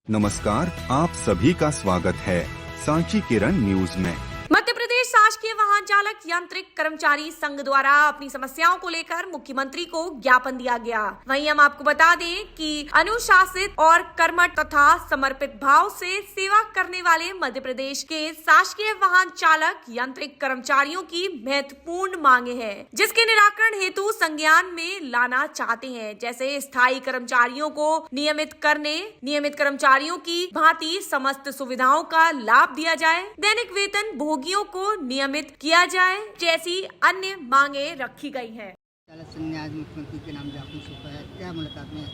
नमस्कार, आप सभी का स्वागत है सांची किरण न्यूज में। मध्य प्रदेश शासकीय वाहन चालक यांत्रिक कर्मचारी संघ द्वारा अपनी समस्याओं को लेकर मुख्यमंत्री को ज्ञापन दिया गया। वहीं हम आपको बता दें कि अनुशासित और कर्मठ तथा समर्पित भाव से सेवा करने वाले मध्य प्रदेश के शासकीय वाहन चालक यांत्रिक कर्मचारियों की महत्वपूर्ण मांगे हैं, जिसके निराकरण हेतु संज्ञान में लाना चाहते हैं। जैसे स्थायी कर्मचारियों को नियमित करने, नियमित कर्मचारियों की भांति समस्त सुविधाओं का लाभ दिया जाए, दैनिक वेतन भोगियों को नियमित किया जाए जैसी अन्य मांगे रखी गई हैं। आज मुख्यमंत्री के नाम ज्ञापन सौंपा है, क्या मुलाकात में?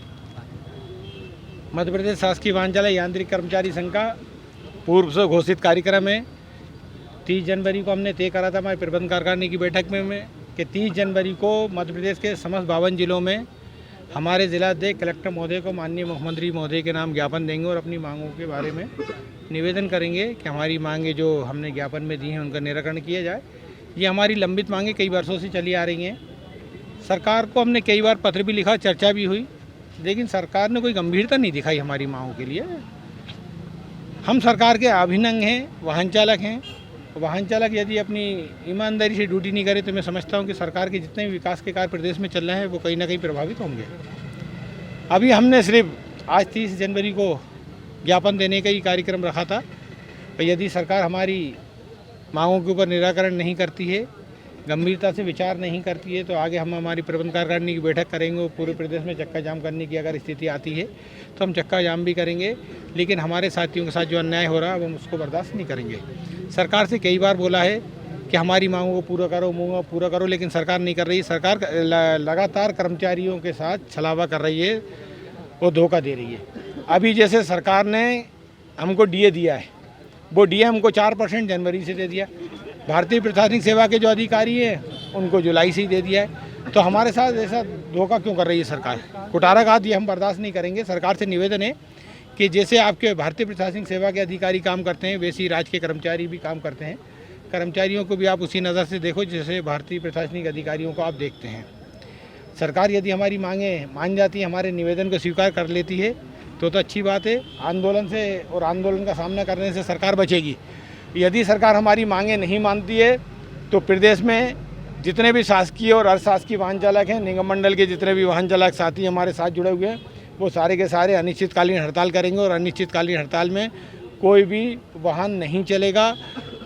मध्य प्रदेश शासकीय वाहन चालक यांत्रिक कर्मचारी संघ का पूर्व से घोषित कार्यक्रम है। 30 जनवरी को हमने तय करा था हमारे प्रबंध कारखाने की बैठक में कि 30 जनवरी को मध्य प्रदेश के समस्त 52 जिलों में हमारे जिलाध्यक्ष कलेक्टर महोदय को माननीय मुख्यमंत्री महोदय के नाम ज्ञापन देंगे और अपनी मांगों के बारे में निवेदन करेंगे कि हमारी मांगे जो हमने ज्ञापन में दी हैं उनका निराकरण किया जाए। ये हमारी लंबित मांगे कई वर्षों से चली आ रही हैं। सरकार को हमने कई बार पत्र भी लिखा, चर्चा भी हुई, लेकिन सरकार ने कोई गंभीरता नहीं दिखाई हमारी मांगों के लिए। हम सरकार के अभिन्न अंग हैं, वाहन चालक हैं। वाहन चालक यदि अपनी ईमानदारी से ड्यूटी नहीं करे तो मैं समझता हूँ कि सरकार के जितने भी विकास के कार्य प्रदेश में चल रहे हैं वो कहीं ना कहीं प्रभावित होंगे। अभी हमने सिर्फ आज 30 जनवरी को ज्ञापन देने का ही कार्यक्रम रखा था। यदि सरकार हमारी मांगों के ऊपर निराकरण नहीं करती है, गंभीरता से विचार नहीं करती है, तो आगे हम हमारी प्रबंध कारखाने की बैठक करेंगे। पूरे प्रदेश में चक्का जाम करने की अगर स्थिति आती है तो हम चक्का जाम भी करेंगे, लेकिन हमारे साथियों के साथ जो अन्याय हो रहा है हम उसको बर्दाश्त नहीं करेंगे। सरकार से कई बार बोला है कि हमारी मांगों को पूरा करो, लेकिन सरकार नहीं कर रही है। सरकार लगातार कर्मचारियों के साथ छलावा कर रही है, वो धोखा दे रही है। अभी जैसे सरकार ने हमको डीए दिया है, वो डीए हमको 4% जनवरी से दे दिया। भारतीय प्रशासनिक सेवा के जो अधिकारी हैं उनको जुलाई से ही दे दिया है। तो हमारे साथ ऐसा धोखा क्यों कर रही है सरकार? कुटाराघात ये हम बर्दाश्त नहीं करेंगे। सरकार से निवेदन है कि जैसे आपके भारतीय प्रशासनिक सेवा के अधिकारी काम करते हैं वैसे ही राज्य के कर्मचारी भी काम करते हैं। कर्मचारियों को भी आप उसी नज़र से देखो जैसे भारतीय प्रशासनिक अधिकारियों को आप देखते हैं। सरकार यदि हमारी मांगें मान जाती है, हमारे निवेदन को स्वीकार कर लेती है तो अच्छी बात है। आंदोलन से और आंदोलन का सामना करने से सरकार बचेगी। यदि सरकार हमारी मांगें नहीं मानती है तो प्रदेश में जितने भी शासकीय और अर्धशासकीय वाहन चालक हैं, निगम मंडल के जितने भी वाहन चालक साथी हमारे साथ जुड़े हुए हैं, वो सारे के सारे अनिश्चितकालीन हड़ताल करेंगे और अनिश्चितकालीन हड़ताल में कोई भी वाहन नहीं चलेगा।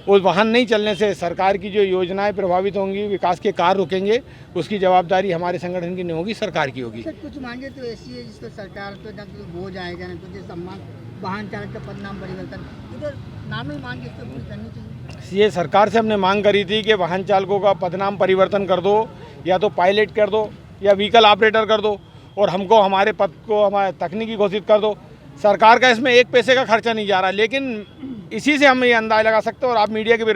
उस वाहन नहीं चलने से सरकार की जो योजनाएं प्रभावित होंगी, विकास के कार्य रुकेंगे, उसकी जवाबदारी हमारे संगठन की नहीं होगी, सरकार की होगी। कुछ मांगे तो ऐसी है जिसको सरकार पे न तो बोझ आएगा, न तो जैसे सम्मान वाहन चालक का पदनाम परिवर्तन, इधर नामी मांग इसको पूरी करनी चाहिए। ये सरकार से हमने मांग करी थी कि वाहन चालकों का पदनाम परिवर्तन कर दो, या तो पायलट कर दो या व्हीकल ऑपरेटर कर दो, और हमको हमारे पद को हमारे तकनीकी घोषित कर दो। सरकार का इसमें एक पैसे का खर्चा नहीं जा रहा, लेकिन इसी से हम ये अंदाज़ा लगा सकते हैं और आप मीडिया के भी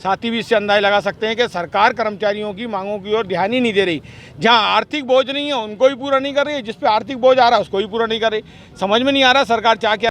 साथी भी इससे अंदाज़ा लगा सकते हैं कि सरकार कर्मचारियों की मांगों की ओर ध्यान ही नहीं दे रही। जहां आर्थिक बोझ नहीं है उनको भी पूरा नहीं कर रही है, जिस पे आर्थिक बोझ आ रहा है उसको भी पूरा नहीं कर रही। समझ में नहीं आ रहा सरकार चाह क्या